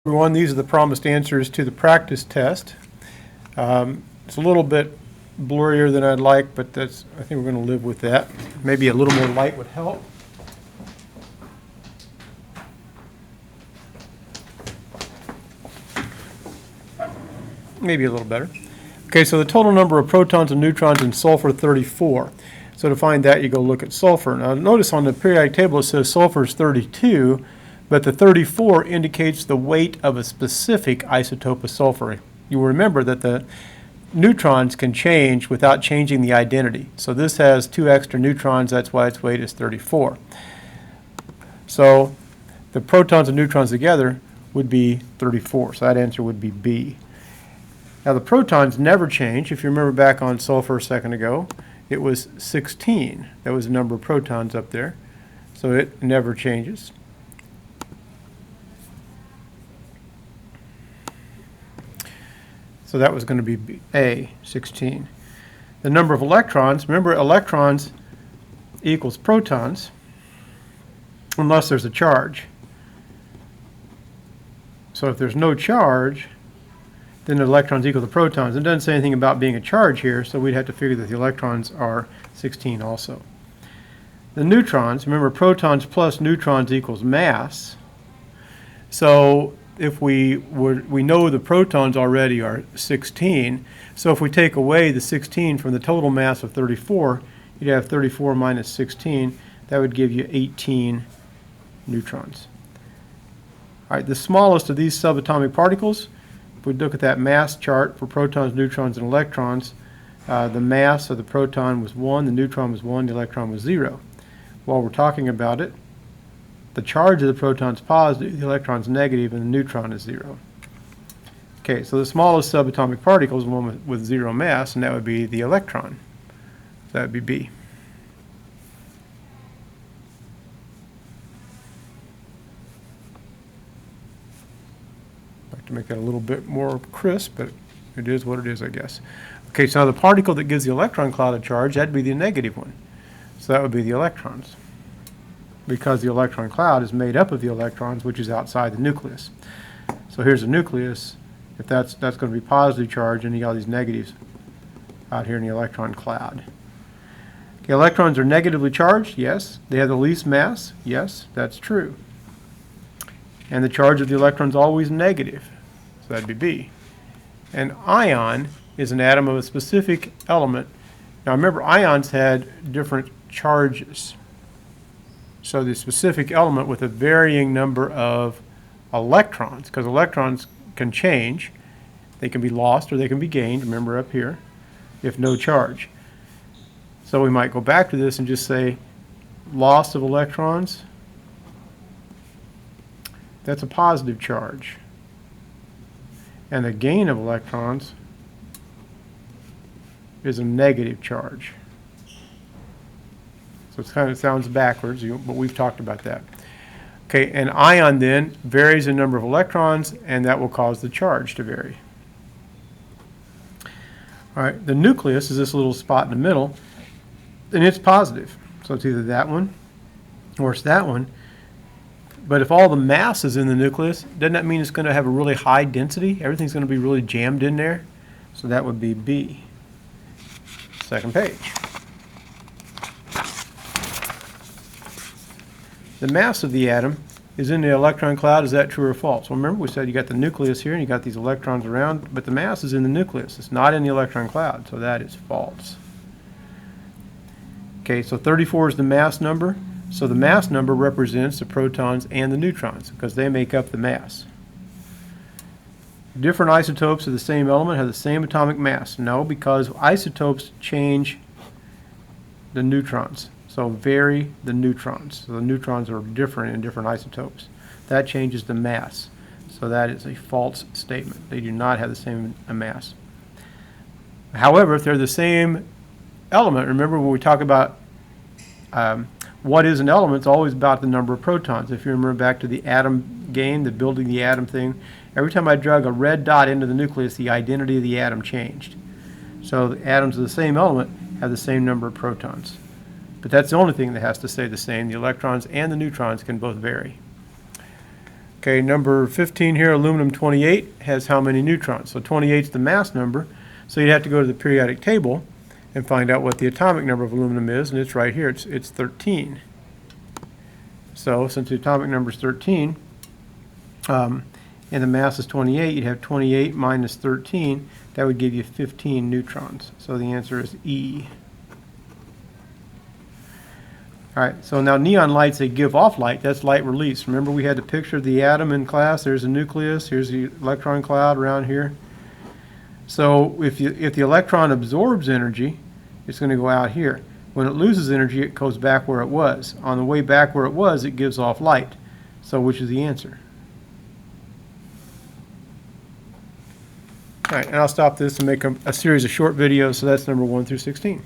Everyone, these are the promised answers to the practice test. It's a little bit blurrier than I'd like, but I think we're going to live with that. Maybe a little more light would help. Maybe a little better. Okay, so the total number of protons and neutrons in sulfur 34. So to find that, you go look at sulfur. Now notice on the periodic table it says sulfur is 32, but the 34 indicates the weight of a specific isotope of sulfur. You will remember that the neutrons can change without changing the identity. So this has 2 extra neutrons, that's why its weight is 34. So the protons and neutrons together would be 34, so that answer would be B. Now the protons never change. If you remember back on sulfur a second ago, it was 16. That was the number of protons up there, so it never changes. So that was going to be A, 16. The number of electrons, remember electrons equals protons unless there's a charge. So if there's no charge, then the electrons equal the protons. It doesn't say anything about being a charge here, so we'd have to figure that the electrons are 16 also. The neutrons, remember protons plus neutrons equals mass. So if we know the protons already are 16, so if we take away the 16 from the total mass of 34, you'd have 34 minus 16. That would give you 18 neutrons. All right, the smallest of these subatomic particles, if we look at that mass chart for protons, neutrons, and electrons, the mass of the proton was 1, the neutron was 1, the electron was 0. While we're talking about it, the charge of the proton is positive, the electron is negative, and the neutron is 0. Okay, so the smallest subatomic particle is one with 0 mass, and that would be the electron. So that would be B. I'd like to make that a little bit more crisp, but it is what it is, I guess. Okay, so now the particle that gives the electron cloud a charge, that'd be the negative one. So that would be the electrons, because the electron cloud is made up of the electrons, which is outside the nucleus. So here's the nucleus. If that's going to be positive charge, and you got these negatives out here in the electron cloud. Okay, electrons are negatively charged, yes. They have the least mass, yes, that's true. And the charge of the electron is always negative, so that'd be B. An ion is an atom of a specific element. Now remember, ions had different charges. So the specific element with a varying number of electrons, because electrons can change. They can be lost or they can be gained, remember up here, if no charge. So we might go back to this and just say loss of electrons, that's a positive charge. And the gain of electrons is a negative charge. So it kind of sounds backwards, but we've talked about that. Okay, an ion then varies in number of electrons, and that will cause the charge to vary. All right, the nucleus is this little spot in the middle, and it's positive. So it's either that one or it's that one. But if all the mass is in the nucleus, doesn't that mean it's going to have a really high density? Everything's going to be really jammed in there. So that would be B. Second page. The mass of the atom is in the electron cloud. Is that true or false? Well, remember we said you got the nucleus here and you got these electrons around, but the mass is in the nucleus. It's not in the electron cloud, so that is false. Okay, so 34 is the mass number. So the mass number represents the protons and the neutrons because they make up the mass. Different isotopes of the same element have the same atomic mass. No, because isotopes change the neutrons. So vary the neutrons. So the neutrons are different in different isotopes. That changes the mass. So that is a false statement. They do not have the same mass. However, if they're the same element, remember when we talk about what is an element, it's always about the number of protons. If you remember back to the atom game, the building the atom thing, every time I drug a red dot into the nucleus, the identity of the atom changed. So the atoms of the same element have the same number of protons. But that's the only thing that has to stay the same. The electrons and the neutrons can both vary. Okay, number 15 here, aluminum 28 has how many neutrons? So 28 is the mass number. So you'd have to go to the periodic table and find out what the atomic number of aluminum is, and it's right here. It's 13. So since the atomic number is 13, and the mass is 28, you'd have 28 minus 13. That would give you 15 neutrons. So the answer is E. All right, so now neon lights, they give off light. That's light release. Remember we had the picture of the atom in class. There's a nucleus. Here's the electron cloud around here. So if the electron absorbs energy, it's going to go out here. When it loses energy, it goes back where it was. On the way back where it was, it gives off light. So which is the answer? All right, and I'll stop this and make a series of short videos. So that's number 1 through 16.